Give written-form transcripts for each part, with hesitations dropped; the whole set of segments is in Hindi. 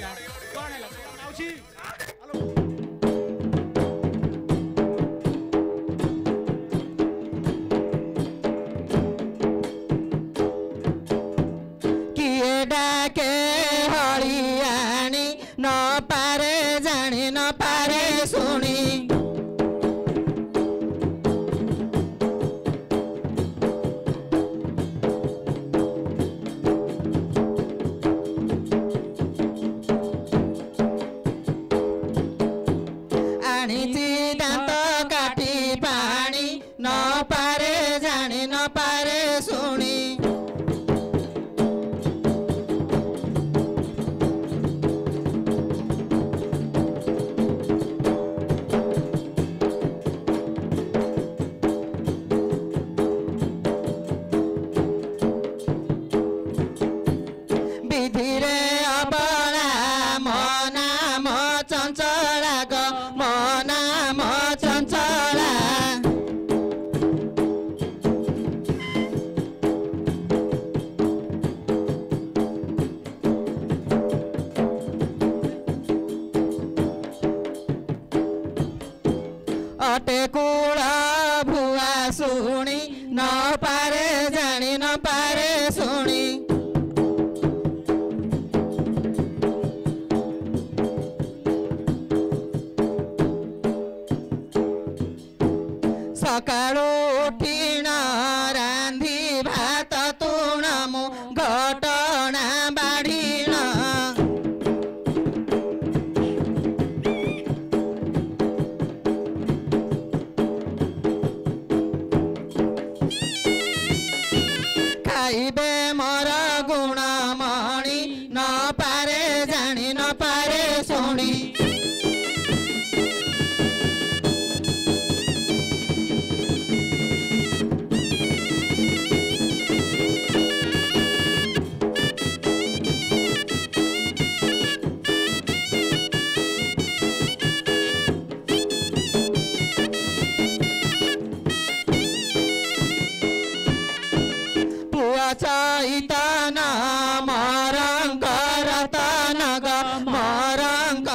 कौन है माउसी किए डाके हरियाणी न पारे जानी न पारे सुनी दांत काटी पानी न पारे जानी न पारे सुनी विधिरे अबला मना म चञ्चला ग मना म चञ्चला अटेकुळ भुआ सुनी न पारे जानी न पारे सुनी सकाळू उठिन रांधी भात तुण मु घटना बाढिन खाइबे मोर गुणमणि न पारे जानी न पारे सुनी चैतन मरंकरतन ग मरंकरतन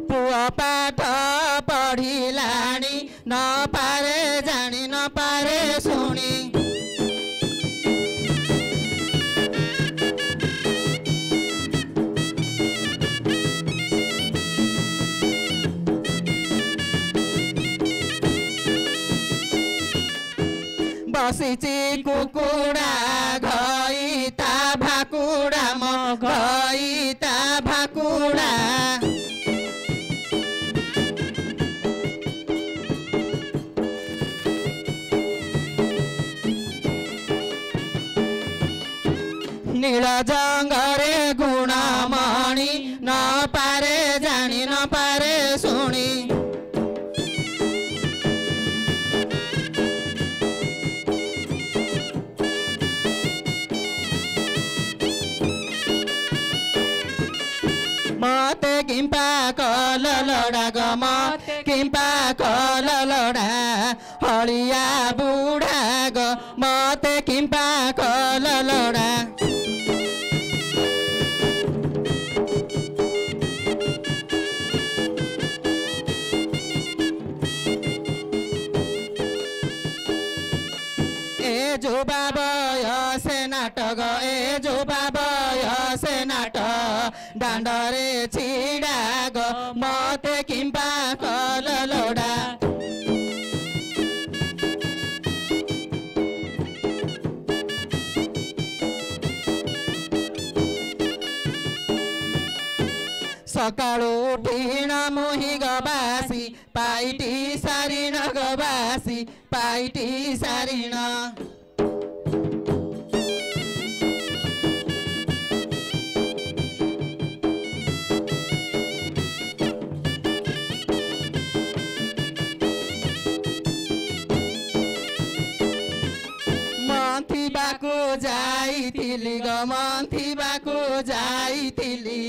पुआ पाठ पढ़िलाणी न पारे जानी न पारे सुनी बसिची कुकुडा घइता भाकुडा म घइता भाकुडा नील जंगरे गुणमणि न पारे जानी न पारे सुनी मते किंपा कल लड़ा ग मते किंपा कल लड़ा हलिया बुढ़ा ग मते किंपा कल लड़ा ए जो बाबय से नाटक ए जो बाबय से नाट डांडरे छिड़ा ग मते किंपा कल लोड़ा सकाळू उठिन मुही गबासी पाइटी सारिन गबासी पाइटी सारिन मंथिबाको जाइथिली ग मंथिबाको जाइथिली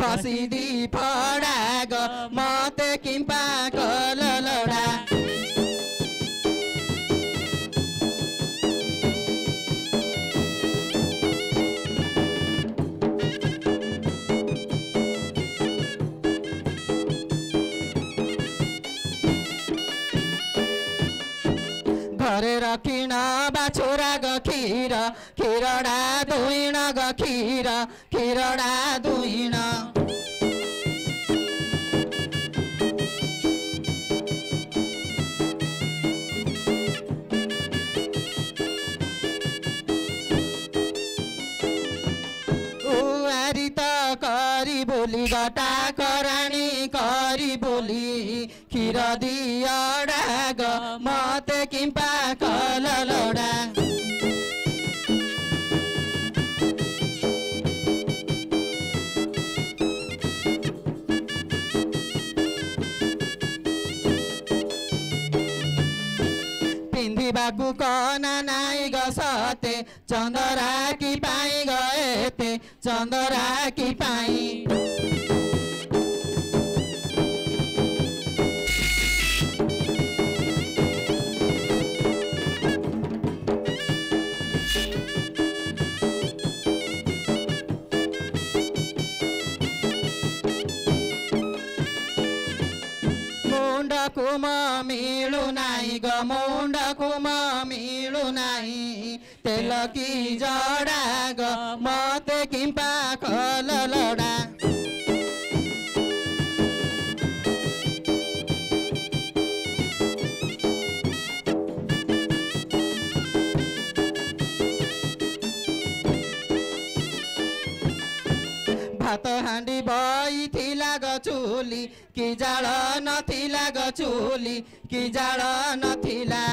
घसिदी फडाग मते किम्पा कललडा घरे रखिन बाछुरा ग खीर खीरडा दुइन ग खीर खीरडा दुइन उवारी त करी बोली गटा करानी करी बोली खीर दियडा ग मते किम्पा कललडा पिन्धिबाकु कना नाइ ग सते चन्दरा कि पाइ गएते चन्दरा कि पाइ मुण्डकुमा मिलु नाइ ग मुण्डकुमा मिलु नाइ तेलकी जडा ग मते किम्पा कललडा भात हांडी बई थिला ग चुली कि जाळ नथिला ग चुली कि जाळ नथिला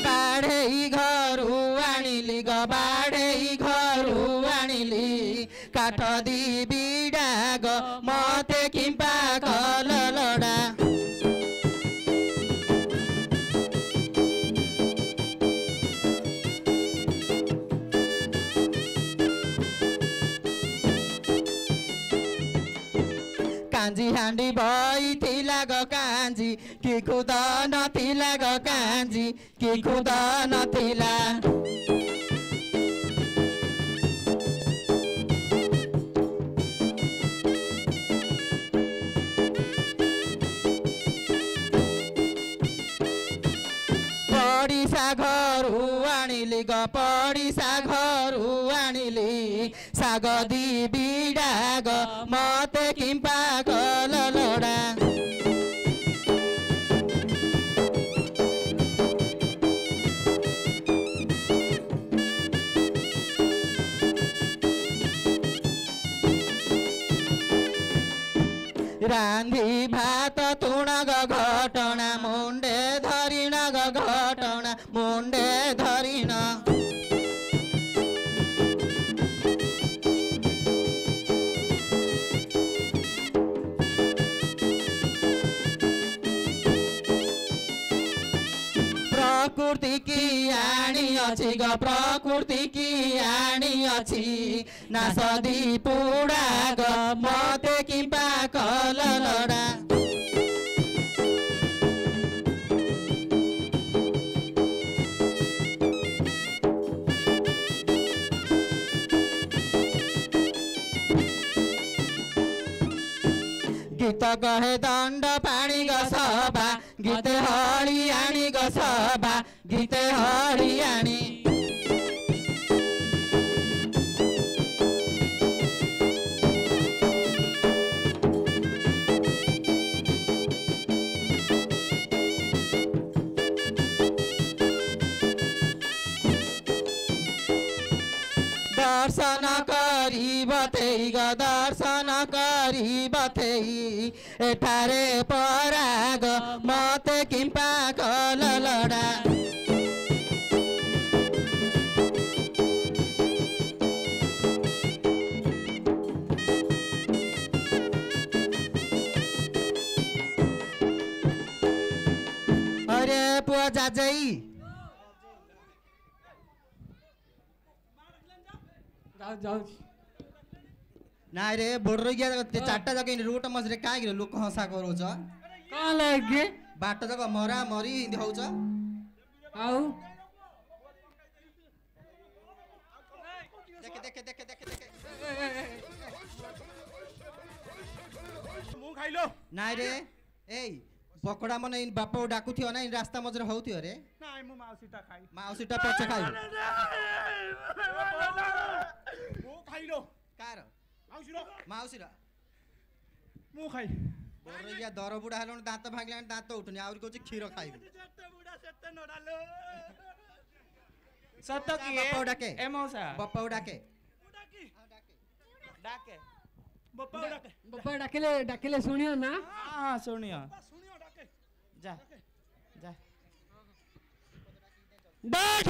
बाढे घरु आनिली ग बाढे घरु आनिली काठ दी बिडा ग मते किम्पा कललडा कांजी हांडी बई थिला ग कांजी कि खुद नथिला ग कांजी कि खुद नथिला पडिसा घरु आनिली ग पडिसा घरु आनिली साग दी बिडा ग मते किम्पा कललडा रांधी भात तुण ग घटना मुंडे धरिण ग घटना मुंडे धरिण प्रकृति की आनी अछि ग प्रकृति की आनी अछि नासदी पुडा ग मते किम्पा कललडा गीत कहे दण्ड पानी ग सभा गीते हरियाणी ग सभा गीते हरियाणी दर्शन करी बथेई ग दर्शन करी बथेई एठारे पराग मते किम्पा कललडा पुआ जाजई जाऊ जाऊ ना रे बोड़ रही गया ते चारटा जगह इन रोट मजरे काहे गिरे लोक हंसा करूछ कौन लगे बाट जगह मरा मरी हिंदी होउछ आउ देखे देखे देखे देखे देखे ମୁଁ ଖାଇलो ନାଇଁ ରେ ଏଇ ପକୋଡା ମାନେ ଇନ ବାପ ଡାକୁଥିଅ ନା ଇନ ରାସ୍ତା ମଝରେ ହଉଥିଅ ରେ ନାଇଁ ମୁଁ ମାଉସୀଟା ଖାଇ ମାଉସୀଟା ପଛେ ଖାଇ ମୁଁ ଖାଇଲୋ କାର ମାଉସୀର ମୁଁ ଖାଇ ବୋର ଇଆ ଦର ବୁଢା ହେଲଣି ଦାନ୍ତ ଭାଙ୍ଗିଲାଣି ଦାନ୍ତ ଉଠୁନି ଆହୁରି କହୁଛି କ୍ଷୀର ଖାଇବି ଯେତେ ବୁଢା ସେତେ ନଡାଲୋ सत की बापा डाके ए मौसा बापा डाके ଡାକି डाके ବାପା ଡାକେ बापा डाकिले सुनियो ना हां सुनियो सुनियो ଡାକେ जा जा बैठ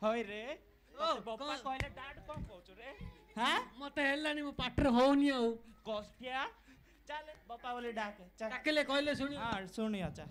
होय रे ओ बापा कहले डाड कोन कहछ रे हां मते हेलानी मो पाटर होनी आउ कष्टिया चल बापा बोले डाके चल डाकिले कहले सुनियो हां सुनियो चल